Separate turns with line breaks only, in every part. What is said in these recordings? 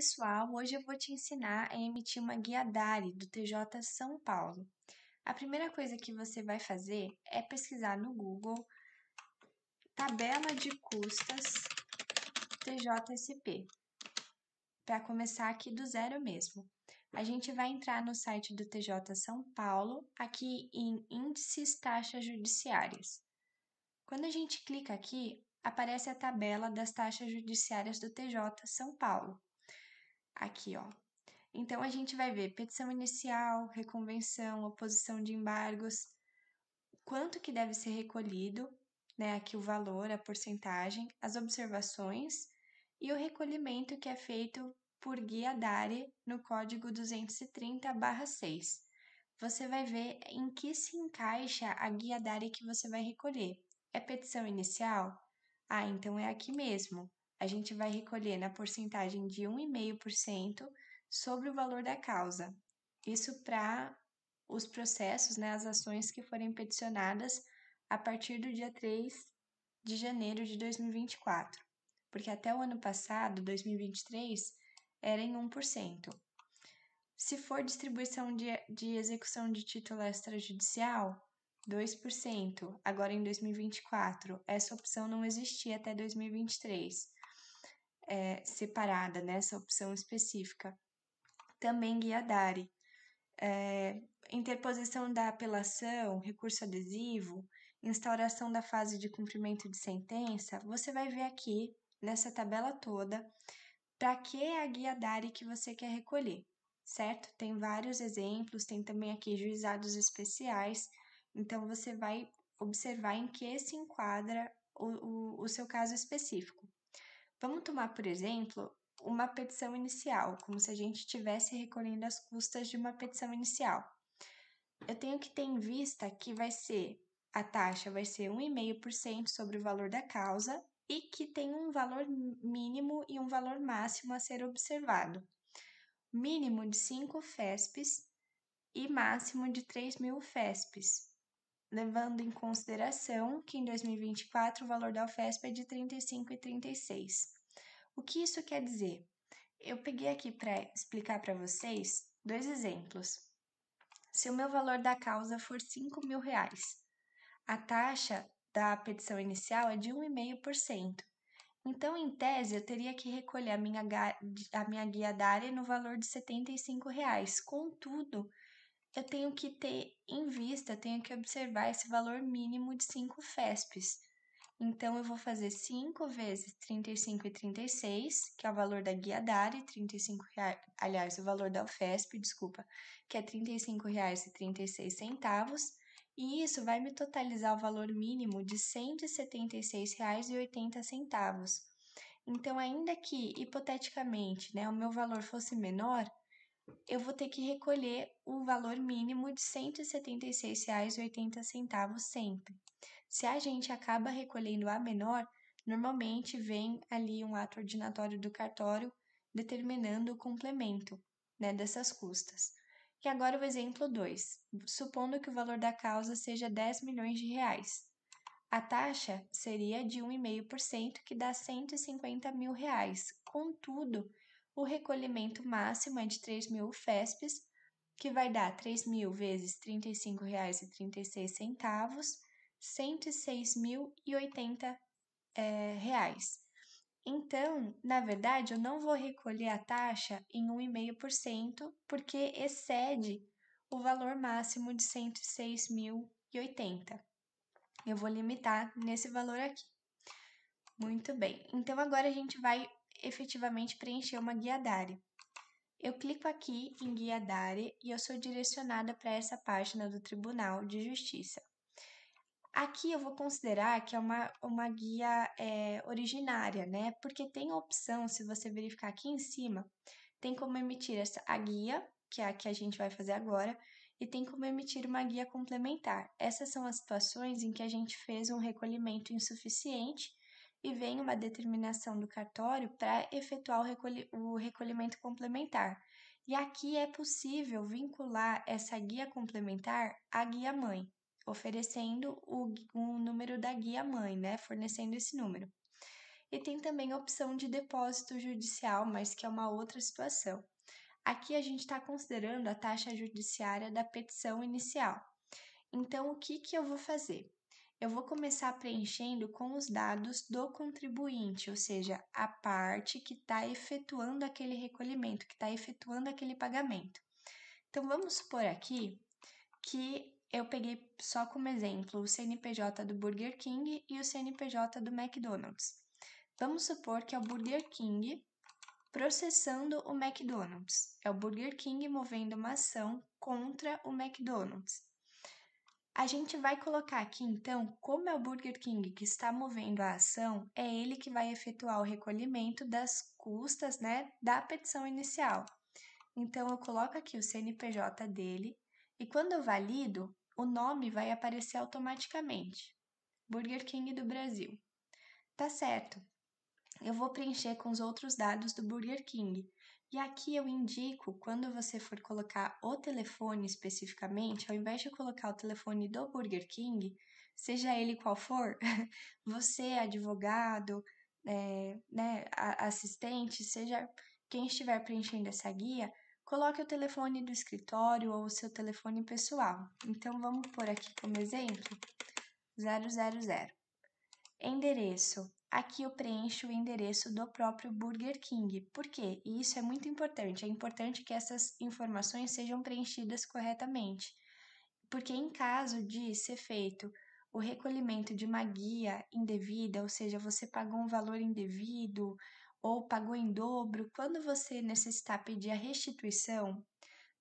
pessoal, hoje eu vou te ensinar a emitir uma guia DARE do TJ São Paulo. A primeira coisa que você vai fazer é pesquisar no Google tabela de custas TJSP, para começar aqui do zero mesmo. A gente vai entrar no site do TJ São Paulo, aqui em Índices Taxas Judiciárias. Quando a gente clica aqui, aparece a tabela das taxas judiciárias do TJ São Paulo. Aqui, ó. Então, a gente vai ver petição inicial, reconvenção, oposição de embargos, quanto que deve ser recolhido, né? Aqui o valor, a porcentagem, as observações e o recolhimento que é feito por guia DARE no código 230/6. Você vai ver em que se encaixa a guia DARE que você vai recolher. É petição inicial? Ah, então é aqui mesmo. A gente vai recolher na porcentagem de 1,5% sobre o valor da causa. Isso para os processos, né, as ações que forem peticionadas a partir do dia 3 de janeiro de 2024. Porque até o ano passado, 2023, era em 1%. Se for distribuição de execução de título extrajudicial, 2%. Agora em 2024, essa opção não existia até 2023, separada nessa opção específica. Também guia DARE. Interposição da apelação, recurso adesivo, instauração da fase de cumprimento de sentença, você vai ver aqui nessa tabela toda para que é a guia DARE que você quer recolher, certo? Tem vários exemplos, tem também aqui juizados especiais, então você vai observar em que se enquadra o seu caso específico. Vamos tomar, por exemplo, uma petição inicial, como se a gente estivesse recolhendo as custas de uma petição inicial. Eu tenho que ter em vista que a taxa vai ser 1,5% sobre o valor da causa e que tem um valor mínimo e um valor máximo a ser observado. Mínimo de 5 FESPs e máximo de 3.000 FESPs, levando em consideração que em 2024 o valor da UFESP é de 35,36. O que isso quer dizer? Eu peguei aqui para explicar para vocês dois exemplos. Se o meu valor da causa for R$ 5.000, a taxa da petição inicial é de 1,5%. Então, em tese, eu teria que recolher a minha guia DARE no valor de R$ 75. Contudo, eu tenho que ter em vista, tenho que observar esse valor mínimo de 5 FESPs. Então, eu vou fazer 5 vezes 35,36, que é o valor da guia DARE, R$ 35, aliás, o valor da UFESP, desculpa, que é R$ 35,36, e isso vai me totalizar o valor mínimo de R$ 176,80. Então, ainda que, hipoteticamente, né, o meu valor fosse menor, eu vou ter que recolher o valor mínimo de R$ 176,80 sempre. Se a gente acaba recolhendo a menor, normalmente vem ali um ato ordinatório do cartório determinando o complemento, né, dessas custas. E agora o exemplo 2. Supondo que o valor da causa seja R$ 10 milhões. A taxa seria de 1,5%, que dá R$ 150 mil. Contudo, o recolhimento máximo é de 3.000 FESPs, que vai dar 3.000 vezes R$ 35,36, R$ 106.080. Então, na verdade, eu não vou recolher a taxa em 1,5%, porque excede o valor máximo de R$ 106.080. Eu vou limitar nesse valor aqui. Muito bem. Então, agora a gente vai efetivamente preencher uma guia DARE. Eu clico aqui em guia DARE e eu sou direcionada para essa página do Tribunal de Justiça. Aqui eu vou considerar que é uma guia originária, né? Porque tem a opção, se você verificar aqui em cima, tem como emitir a guia, que é a que a gente vai fazer agora, e tem como emitir uma guia complementar. Essas são as situações em que a gente fez um recolhimento insuficiente e vem uma determinação do cartório para efetuar o recolhimento complementar. E aqui é possível vincular essa guia complementar à guia mãe, oferecendo o número da guia mãe, né? Fornecendo esse número. e tem também a opção de depósito judicial, mas que é uma outra situação. Aqui a gente está considerando a taxa judiciária da petição inicial. Então, o que eu vou fazer? Eu vou começar preenchendo com os dados do contribuinte, ou seja, a parte que está efetuando aquele recolhimento, que está efetuando aquele pagamento. Então, vamos supor aqui que eu peguei só como exemplo o CNPJ do Burger King e o CNPJ do McDonald's. Vamos supor que é o Burger King processando o McDonald's. É o Burger King movendo uma ação contra o McDonald's. A gente vai colocar aqui, então, como é o Burger King que está movendo a ação, é ele que vai efetuar o recolhimento das custas, né, da petição inicial. Então, eu coloco aqui o CNPJ dele e quando eu valido, o nome vai aparecer automaticamente. Burger King do Brasil. Tá certo. Eu vou preencher com os outros dados do Burger King. E aqui eu indico, quando você for colocar o telefone especificamente, ao invés de colocar o telefone do Burger King, seja ele qual for, você, advogado, assistente, seja quem estiver preenchendo essa guia, coloque o telefone do escritório ou o seu telefone pessoal. Então, vamos pôr aqui como exemplo 000. Endereço. Aqui eu preencho o endereço do próprio Burger King. Por quê? E isso é muito importante. É importante que essas informações sejam preenchidas corretamente. Porque em caso de ser feito o recolhimento de uma guia indevida, ou seja, você pagou um valor indevido ou pagou em dobro, quando você necessitar pedir a restituição,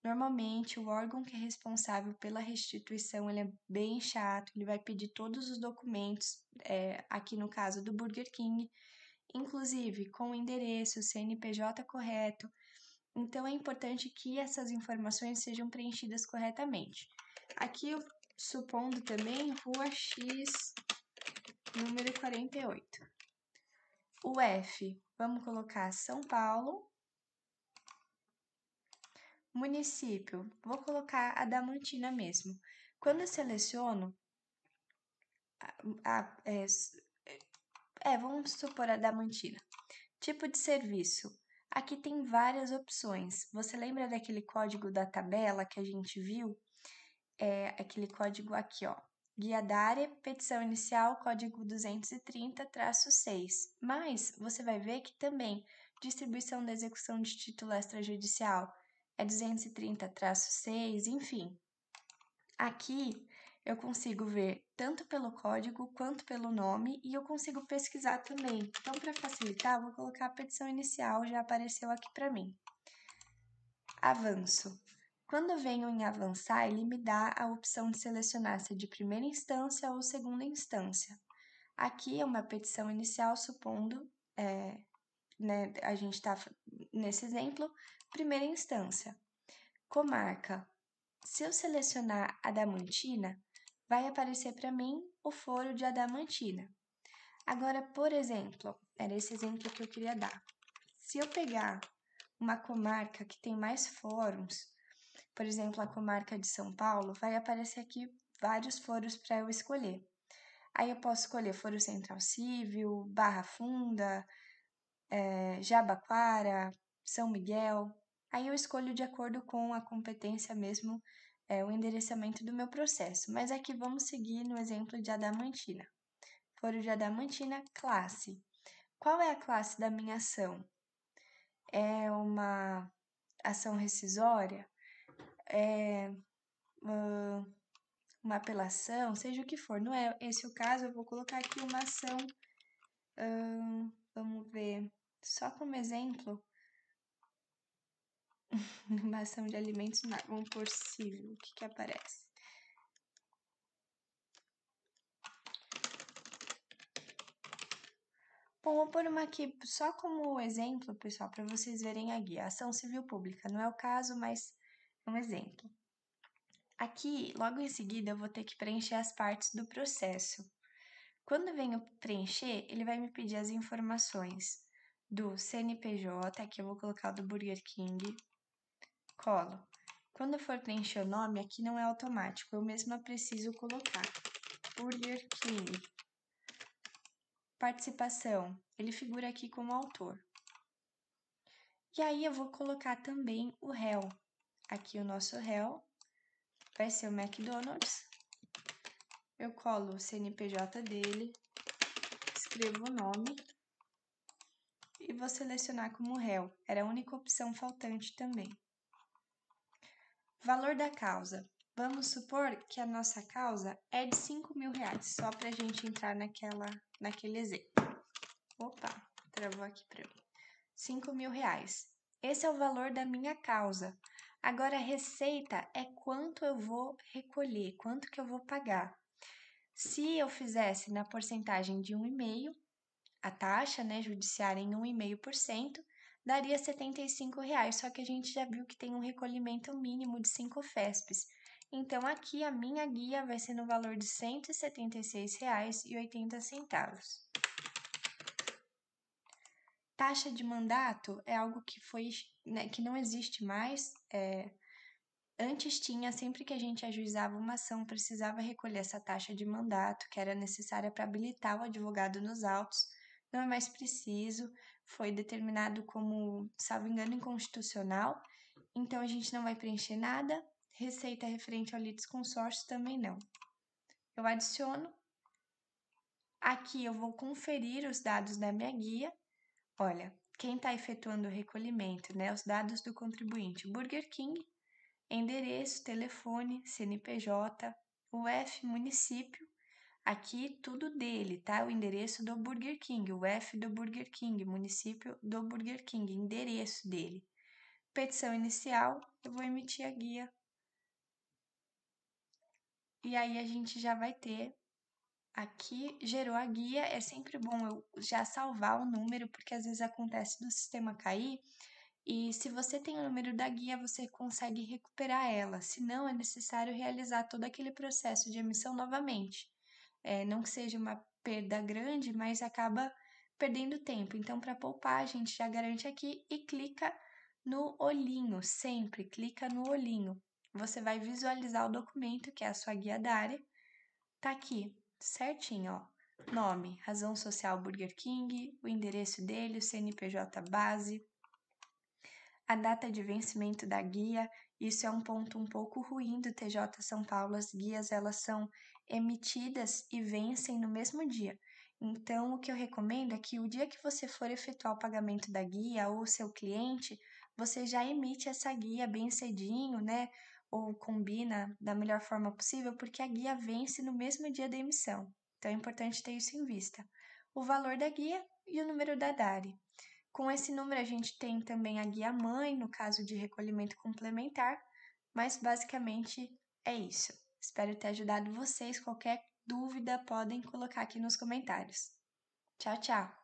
normalmente, o órgão que é responsável pela restituição, ele é bem chato, ele vai pedir todos os documentos, aqui no caso do Burger King, inclusive com o endereço, o CNPJ correto. Então, é importante que essas informações sejam preenchidas corretamente. Aqui, eu supondo também Rua X, número 48. O F, vamos colocar São Paulo. Município, vou colocar a Damantina mesmo. Quando eu seleciono, vamos supor a Damantina. Tipo de serviço. Aqui tem várias opções. Você lembra daquele código da tabela que a gente viu? É aquele código aqui, ó. Guia da área, petição inicial, código 230-6. Mas você vai ver que também distribuição da execução de título extrajudicial é 230-6, enfim. Aqui eu consigo ver tanto pelo código quanto pelo nome e eu consigo pesquisar também. Então, para facilitar, eu vou colocar a petição inicial, já apareceu aqui para mim. Avanço. Quando eu venho em avançar, ele me dá a opção de selecionar se é de primeira instância ou segunda instância. Aqui é uma petição inicial, supondo, a gente está nesse exemplo, primeira instância. Comarca. Se eu selecionar Adamantina, vai aparecer para mim o foro de Adamantina. Agora, por exemplo, era esse exemplo que eu queria dar. Se eu pegar uma comarca que tem mais fóruns, por exemplo, a comarca de São Paulo, vai aparecer aqui vários foros para eu escolher. Aí eu posso escolher Foro Central Civil, Barra Funda, Jabaquara, São Miguel. Aí eu escolho de acordo com a competência mesmo, o endereçamento do meu processo. Mas aqui vamos seguir no exemplo de Adamantina. Foro de Adamantina, classe. Qual é a classe da minha ação? É uma ação rescisória? É uma apelação? Seja o que for. Não é esse o caso, eu vou colocar aqui uma ação, vamos ver, só como exemplo, uma ação de alimentos, vamos pôr civil, o que aparece? Bom, vou pôr uma aqui só como exemplo, pessoal, para vocês verem a guia. Ação civil pública, não é o caso, mas é um exemplo. Aqui, logo em seguida, eu vou ter que preencher as partes do processo. Quando eu venho preencher, ele vai me pedir as informações do CNPJ, aqui eu vou colocar o do Burger King, colo. Quando eu for preencher o nome, aqui não é automático, eu mesma preciso colocar Burger King. Participação, ele figura aqui como autor. E aí eu vou colocar também o réu. Aqui o nosso réu vai ser o McDonald's. Eu colo o CNPJ dele, escrevo o nome e vou selecionar como réu. Era a única opção faltante também. Valor da causa. Vamos supor que a nossa causa é de R$5.000, só para a gente entrar naquele exemplo. Opa, travou aqui para mim. R$5.000. Esse é o valor da minha causa. Agora, a receita é quanto eu vou recolher, quanto que eu vou pagar. Se eu fizesse na porcentagem de 1,5%, a taxa, judiciária em 1,5%, daria R$75, só que a gente já viu que tem um recolhimento mínimo de 5 FESPs. Então, aqui a minha guia vai ser no valor de R$176,80. Taxa de mandato é algo que que não existe mais. Antes tinha, sempre que a gente ajuizava uma ação, precisava recolher essa taxa de mandato, que era necessária para habilitar o advogado nos autos. Não é mais preciso, foi determinado como, salvo engano, inconstitucional. Então, a gente não vai preencher nada. Receita referente ao litisconsórcio também não. Eu adiciono. Aqui eu vou conferir os dados da minha guia. Olha, quem está efetuando o recolhimento, os dados do contribuinte, Burger King, endereço, telefone, CNPJ, UF, município, aqui tudo dele, tá? O endereço do Burger King, o UF do Burger King, município do Burger King, endereço dele. Petição inicial, eu vou emitir a guia. E aí a gente já vai ter aqui, gerou a guia, é sempre bom eu já salvar o número, porque às vezes acontece do sistema cair, e se você tem o número da guia, você consegue recuperar ela, senão é necessário realizar todo aquele processo de emissão novamente. Não que seja uma perda grande, mas acaba perdendo tempo. Então, para poupar, a gente já garante aqui e clica no olhinho, sempre clica no olhinho. Você vai visualizar o documento, que é a sua guia da área, tá aqui, certinho, ó. Nome, razão social Burger King, o endereço dele, o CNPJ base, a data de vencimento da guia. Isso é um ponto um pouco ruim do TJ São Paulo. As guias, elas são emitidas e vencem no mesmo dia. Então, o que eu recomendo é que o dia que você for efetuar o pagamento da guia ou o seu cliente, você já emite essa guia bem cedinho, ou combina da melhor forma possível, porque a guia vence no mesmo dia da emissão. Então, é importante ter isso em vista. O valor da guia e o número da DARI. Com esse número, a gente tem também a guia mãe, no caso de recolhimento complementar, mas basicamente é isso. Espero ter ajudado vocês. Qualquer dúvida, podem colocar aqui nos comentários. Tchau, tchau!